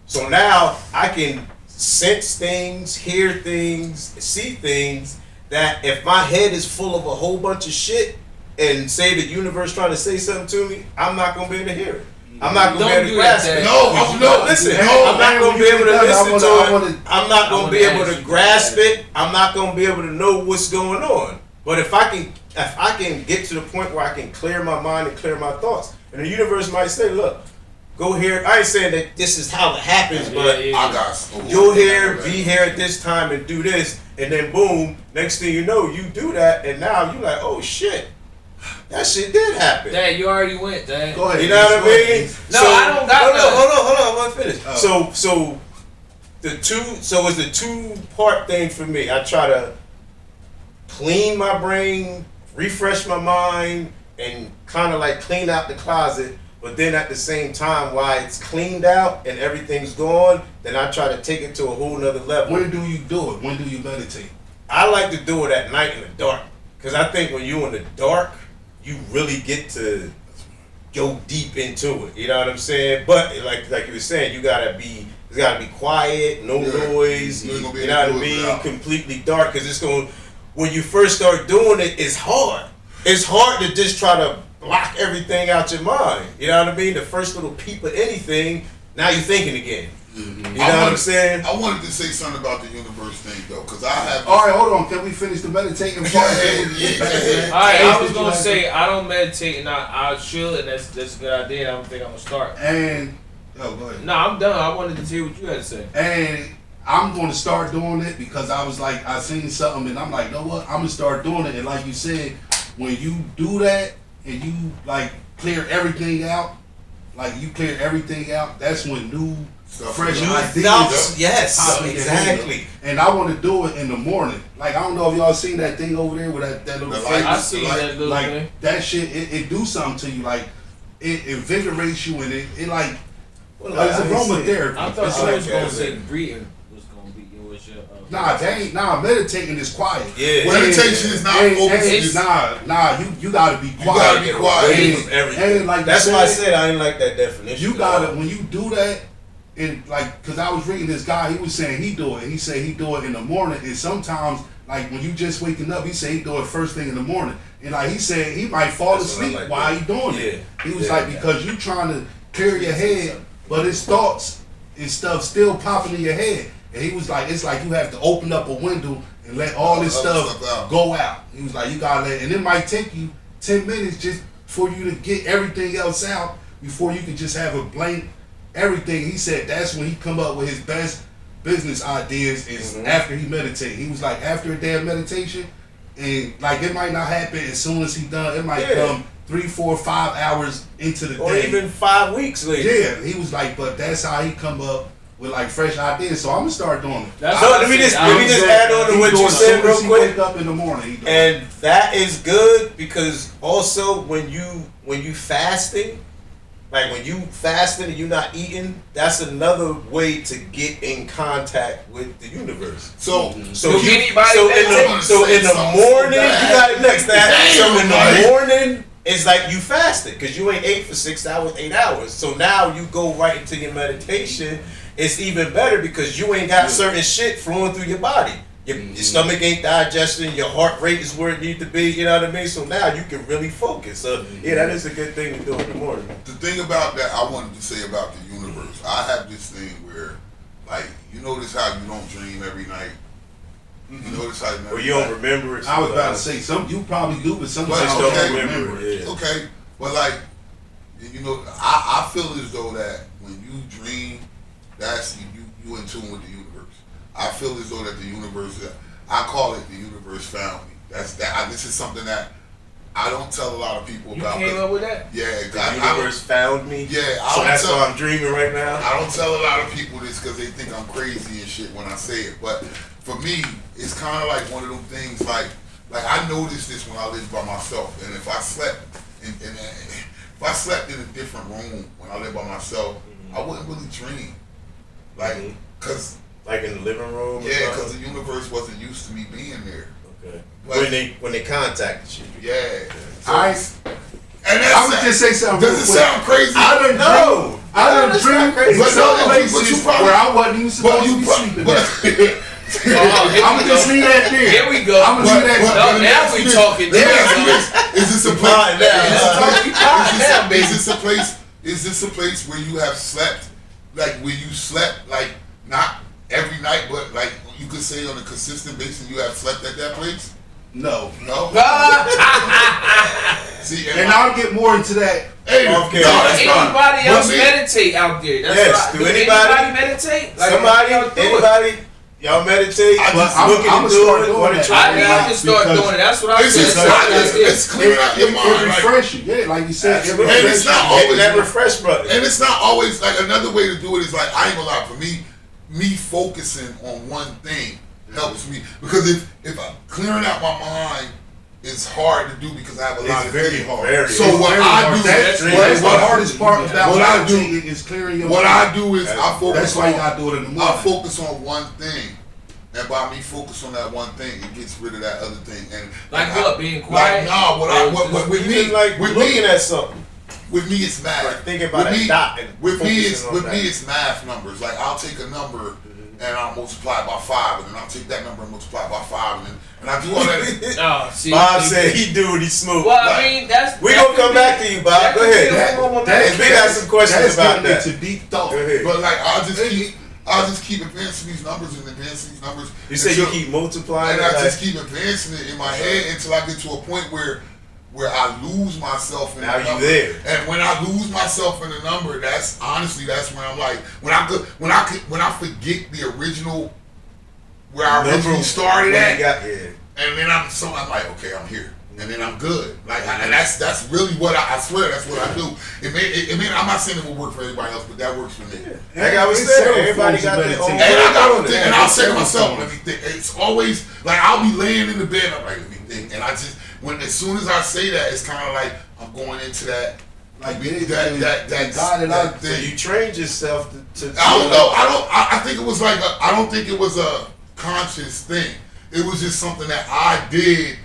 So now I can sense things, hear things, see things that if my head is full of a whole bunch of shit and say the universe trying to say something to me, I'm not gonna be able to hear it. I'm not gonna Don't be able to do that, grasp it. Dad. No, Listen, no, I'm not gonna be able to listen to it. I'm not I gonna wanna be able ask to you grasp that. it. I'm not gonna be able to know what's going on. But if I can get to the point where I can clear my mind and clear my thoughts, and the universe might say, look, go here. I ain't saying that this is how it happens, but Yeah. I got you're here, be here at this time and do this, and then boom, next thing you know, you do that, and now you like, oh shit, that shit did happen. Dad, you already went, Dad. Go ahead. You know what I mean? No, I don't got no, none. hold on, I'm gonna finish. Oh. So it's a 2-part thing for me. I try to clean my brain, refresh my mind, and kind of like clean out the closet. But then at the same time, while it's cleaned out and everything's gone, then I try to take it to a whole nother level. When do you do it? When do you meditate? I like to do it at night in the dark, because I think when you're in the dark, you really get to go deep into it. You know what I'm saying? But like you were saying, it's gotta be quiet, no noise. You ain't gonna be You able know to what I do it mean? without. Completely dark, because it's going. When you first start doing it, it's hard. It's hard to just try to block everything out your mind. You know what I mean? The first little peep of anything, now you're thinking again. You know what I'm saying? I wanted to say something about the universe thing though, because I have. All right, hold on. Can we finish the meditating part? Yeah. Alright, I was gonna say I don't meditate and I should, and that's a good idea. I don't think I'm gonna start. And go ahead. No, I'm done. I wanted to hear what you had to say. And I'm going to start doing it because I was like, I seen something and I'm like, you know what? I'm gonna start doing it. And like you said, when you do that and you like clear everything out, that's when new, fresh ideas. Yes, pop in your head. exactly. And I want to do it in the morning. Like I don't know if y'all seen that thing over there with that little The face. light. I see that little Like thing. that shit, it do something to you. Like it invigorates you and it like Well, it's aromatherapy. I thought It's you like- was gonna say breathing was gonna be your. Nah, that ain't meditating is quiet. Yeah. Meditation is not focusing. Nah, you gotta be quiet. gotta be quiet. And like That's you why I said, said I ain't like that definition. you gotta when you do that, and like, cause I was reading this guy, he was saying he do it, and he said he do it in the morning, and sometimes like when you just waking up, he said he do it first thing in the morning, and like he said he might fall That's what I asleep like while that. he doing it. Yeah. He was Yeah. like because you trying to clear your head, but his thoughts and stuff still popping in your head. And he was like, it's like you have to open up a window and let all this Other stuff stuff out. go out. He was like, you gotta let, and it might take you 10 minutes just for you to get everything else out before you can just have a blank everything. He said that's when he come up with his best business ideas is after he meditate. He was like, after a day of meditation, and like it might not happen as soon as he done. It might come 3, 4, 5 hours into the Or day. even 5 weeks later. Yeah, he was like, but that's how he come up with like fresh ideas. So I'm gonna start doing it. That's So what let me I just said. let me just add on to He what doing you it said soon real as he quick. wake up in the morning. He doing it. And that is good because also when you fasting, like when you fasting and you're not eating, that's another way to get in contact with the universe. So So Do anybody so meditate? so in the morning, you got it next. So in Damn, the morning, it's like you fasted because you ain't ate for 6 hours, 8 hours. So now you go right into your meditation. It's even better because you ain't got certain shit flowing through your body. Your stomach ain't digesting, your heart rate is where it needs to be, you know what I mean? So now you can really focus. So yeah, that is a good thing to do in the morning. the thing about that I wanted to say about the universe, I have this thing where, like, you notice how you don't dream every night. You notice how you never. Or you don't remember it. I was about to say some. You probably do, but sometimes But, you okay. don't remember it. Yeah. Okay, but like, you know, I feel as though that when you dream, that's you in tune with the universe. I feel as though that the universe, I call it the universe found me. This is something that I don't tell a lot of people You about. came up with that? Yeah, The I universe found me. Yeah, So I that's don't tell. why I'm dreaming right now. I don't tell a lot of people this because they think I'm crazy and shit when I say it. But for me, it's kind of like one of them things. Like I noticed this when I lived by myself, and if I slept if I slept in a different room when I lived by myself, I wouldn't really dream. Like, cause Like in the living room. or yeah, something? cause the universe wasn't used to me being there. Okay. Like- When they contacted you. Yeah. So, I and that's I would just say something. does real it quick. sound crazy? I done No. I done that's not dreamed crazy. in But some no, but you places probably- where I wasn't even supposed But to you be pro- sleeping. but Oh, here I'm we gonna just go. leave that there. Here we go. I'm gonna leave that. But- No, let me now ask we you this. talking. Let me There ask we you go. this. Is this a You place? fine now. Is this a place- You fine now, baby. Is this a place? Is this a place where you have slept, like where you slept, like not every night, but like you could say on a consistent basis, you have slept at that place? No. No. See, And I'll get more into that. hey, Okay. no, that's fine. Anybody But else me- meditate out there? That's Yes, right. do anybody- meditate? Like, Somebody, y'all do it? anybody, y'all meditate. I just- I'm looking gonna to do start it. doing Wanna that. try I it need out? to start Because doing it. That's what I It's said. just That's it's clearing out your It mind. Like, refresh you. Yeah, like you said. It Absolutely. And refresh it's not you. always- That refresh button. and it's not always like another way to do it is like I ain't gonna lie, for me focusing on one thing helps me because if I'm clearing out my mind is hard to do because I have a lot It's of very things. hard. Very So hard. what Very I hard. do, That's what- the hardest part about what I do- meditating is clearing your what mind. I do is I focus That's why you on gotta do it in the I morning. focus on one thing. And by me focus on that one thing, it gets rid of that other thing. And Like I- what? Being quiet? Like, nah, what Or with Even me, like with looking me, at something. with me it's math. Like thinking about with a me, dot and with me it's focusing on with that. me it's math numbers. Like I'll take a number and I'll multiply it by 5, and then I'll take that number and multiply it by 5, and I do all that. Oh, see, Bob said he do what he smoked. well, I mean, that's. We that gonna could come be- back to you, Bob. that Go could be ahead. a form of That- we got some questions that's about getting that. into deep thought. Go ahead. But like I'll just keep advancing these numbers and advancing these numbers. You said you until- keep multiplying. and I it, just like- keep advancing it in my head until I get to a point where I lose myself in Now the you number. there. And when I lose myself in the number, that's honestly that's when I'm like when I forget the original where I originally started When at, you got here. and then I'm like, okay, I'm here. And then I'm good. Like, and that's really what I swear that's what I do. I'm not saying it will work for everybody else, but that works for me. Like I was It's saying, several everybody forms got of their own. meditation. And I got to way. think, and I'll say to Yeah. myself, let me think. It's always like I'll be laying in the bed, I'm like, let me think, and I just as soon as I say that, it's kind of like I'm going into that. Like that God So thing. you trained yourself to I don't know. I think it was like I don't think it was a conscious thing. It was just something that I did.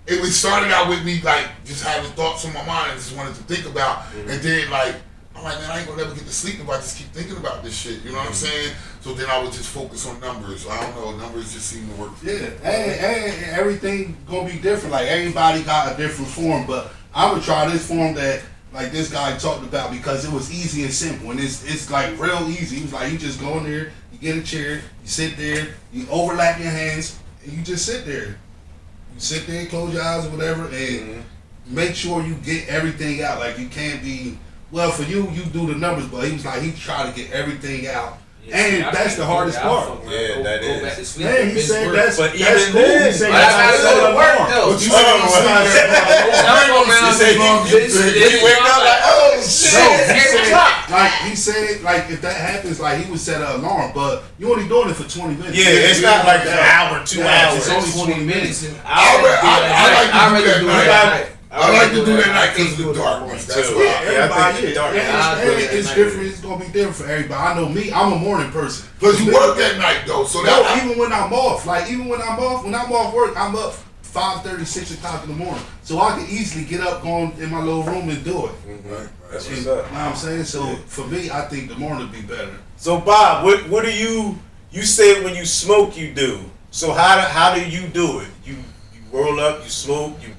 It was started out with me like just having thoughts on my mind and just wanted to think about, and then like I'm like, man, I ain't gonna never get to sleep if I just keep thinking about this shit. You know what I'm saying? So then I would just focus on numbers. I don't know. Numbers just seem to work. For me. Yeah, and everything gonna be different. Like everybody got a different form, but I'm gonna try this form that like this guy talked about because it was easy and simple, and it's like real easy. He was like, you just go in there, you get a chair, you sit there, you overlap your hands, and you just sit there. You sit there, close your eyes or whatever, and make sure you get everything out. Like you can't be. Well, for you do the numbers, but he was like he tried to get everything out. Yeah, And see, I that's can't the do hardest that. I'll part. fuck around, Yeah, that go is. back to sleep Yeah, and he miss said work. that's But that's even cool. then- He said But I that's gotta go to not work normal. though. But you said you Oh, sleep there. I'm going around You said you- you wake up like, oh shit. No, he Every said, time. like he said, like if that happens, like he would set an alarm, but you only doing it for 20 minutes. Yeah, it's not like an hour, 2 Yeah, hours. it's only 20 minutes. And I like to do that at night. night. I like to do that night I because of can't the do it darkness. at That's too. why. Yeah, Yeah, I think everybody. it's dark. And it's It's different. It's gonna be different for everybody. I know me. I'm a morning person. Because you work at night though, so No, that even when I'm off, when I'm off work, I'm up 5:30, 6 o'clock in the morning, so I can easily get up, go in my little room and do it. Right, That's You what's know up. what I'm saying? So for me, I think the morning would be better. So Bob, what do you said when you smoke you do? So how do you do it? You roll up, you smoke, you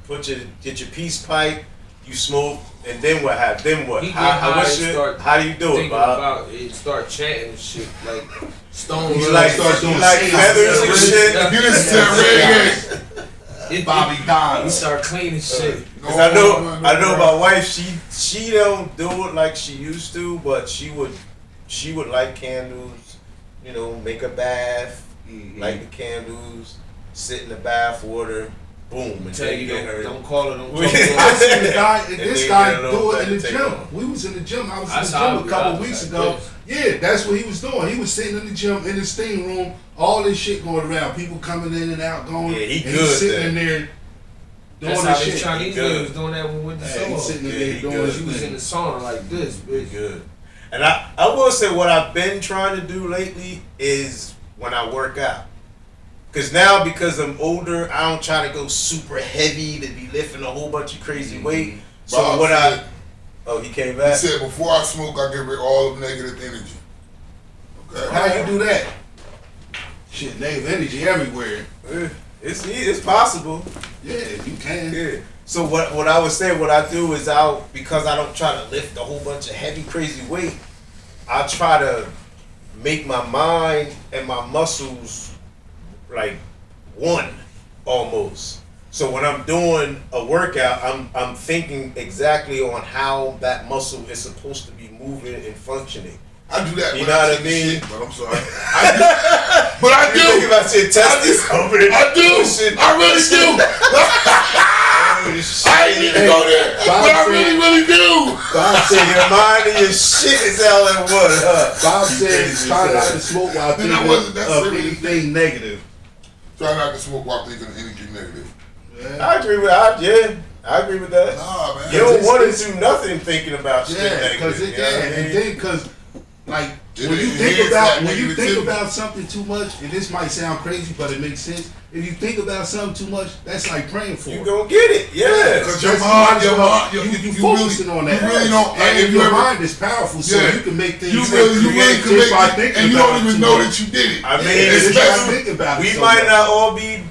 get your peace pipe, you smoke, and then what happens? Then what? He get high what's and your- start how do you do it, thinking Bob? about it, start chatting and shit like Stone. You You Really like start doing feathers and scenes. shit? You listen to that reggae. Bobby Don. He start cleaning shit. 'Cause I know my wife. She don't do it like she used to, but she would light candles. You know, make a bath, light the candles, sit in the bath water, boom, and Tell then you get her. don't call it. Don't We- talk I to seen the guy, And this then guy get a little do it in the better gym. take on. We was in the gym. I was in That's the how gym I a be couple out weeks like ago. this. Yeah, that's what he was doing. He was sitting in the gym, in the steam room, all this shit going around. People coming in and out, going. Yeah, he and good he's sitting then. in there doing That's how this the shit. Chinese He good. niggas was doing that when we went to Hey, he's sauna. sitting in Yeah, there he doing good. his He was in the thing. sauna like this, bitch. Good. And I will say what I've been trying to do lately is when I work out. Cause now because I'm older, I don't try to go super heavy to be lifting a whole bunch of crazy weight. So Bob what said- he came He back. said, before I smoke, I get rid of all of negative energy. Okay. How you do that? Shit, negative energy everywhere. It's possible. Yeah, you can. Yeah. So what I would say, what I do is because I don't try to lift a whole bunch of heavy, crazy weight, I try to make my mind and my muscles like one almost. So when I'm doing a workout, I'm thinking exactly on how that muscle is supposed to be moving and functioning. I do that You when know I what I take mean? shit, but I'm sorry. But I You think do. about your testes over there. I do. I really do. I ain't need to go there, but I really, really do. Bob So said, your mind and your shit is all in one, huh? Bob said, try not to smoke while Then I thinking wasn't of necessarily- anything negative. Try not to smoke while thinking of anything negative. Yeah. I agree with I agree with that. Nah, man. You don't It's- want it's- to do nothing thinking about shit Yeah, negative. because you know what I mean? and then because like When you think about something too much, and this might sound crazy, but it makes sense. If you think about something too much, that's like praying for You it. gonna get it, yeah. Because You focusing on that. You really fast. don't. Like, And if you your ever, mind is powerful, so Yeah. you can make things. you really can just by make it, thinking and you about don't it even too know much. that you did it. I mean, Just by especially thinking about it. We so might much. not all be,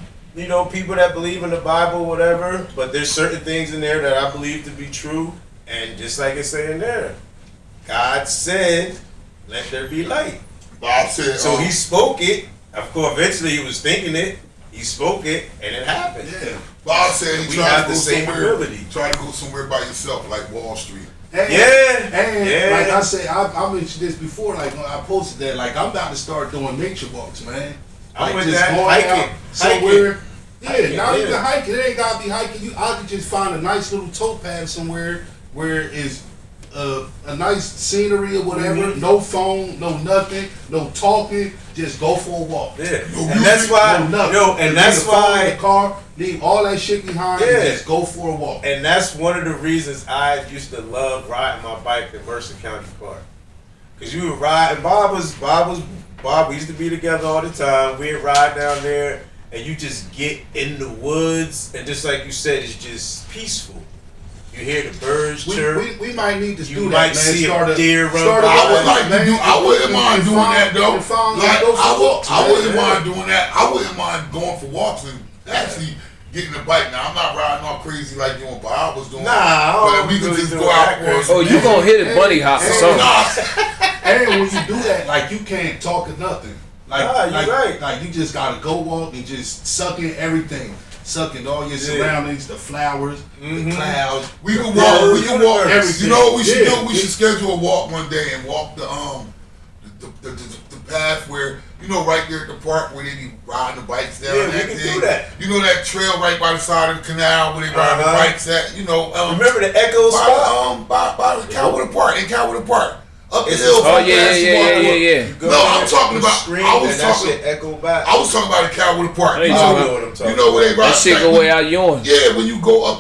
people that believe in the Bible, whatever, but there's certain things in there that I believe to be true. And just like it's saying there, God said, let there be light. Bob said. So he spoke it. Of course, eventually he was thinking it. He spoke it, and it happened. Yeah. Bob said he We tried have to the go same somewhere. ability. Try to go somewhere by yourself, like Wall Street. And, Yeah, And yeah. like I say, I mentioned this before. Like when I posted that, like I'm about to start doing nature walks, man. I'm Like with just that. going Hiking. out somewhere. Yeah, Hiking, not yeah. even hiking. It ain't gotta be hiking. I could just find a nice little towpath somewhere where it's a nice scenery or whatever. Mhm. No phone, no nothing, no talking. Just go for a walk. Yeah, No and music, that's why, No nothing. and Leave that's the phone in why, the car. Leave all that shit behind Yeah. and just go for a walk. and that's one of the reasons I used to love riding my bike at Mercer County Park. Cause you would ride, and Bob, we used to be together all the time. We'd ride down there, and you just get in the woods, and just like you said, it's just peaceful. You hear the birds chirp. We might need to You do that, might man. see a Start deer run start by. I would like to man. do. I wouldn't mind doing that though. And find- Like go for I walks, man. wouldn't mind doing that. I wouldn't mind going for walks and actually getting a bike. Now I'm not riding all crazy like you and Bob was doing. Nah, I but don't if we could really just do go that out for crazy. some. Oh, you gonna hit a bunny hop or Hey, something? Nah, And when you do that, like you can't talk or nothing. Like, Nah, you right. Like you just gotta go walk and just suck in everything. Suck in all your surroundings, the flowers, Mhm. the clouds. we can the walk. birds, We can walk. everything. You know what we should Yeah. do? We should schedule a walk one day and walk the path where right there at the park where they be riding the bikes down. Yeah, we that can thing. do that. You know that trail right by the side of the canal where they ride the Uh-huh. bikes at. Remember the Echo spot? By the Calwood Park in Calwood Park. Up the It's hill. a- Oh from yeah, Grassy yeah, Walk. yeah, yeah, yeah. You go No, there, I'm talking you about- scream, I was and that talking- shit echo back. I was talking about the Calwood Park. I know You you know, talking about what I'm talking you know where they ride. That shit go way out yours. Yeah, when you go up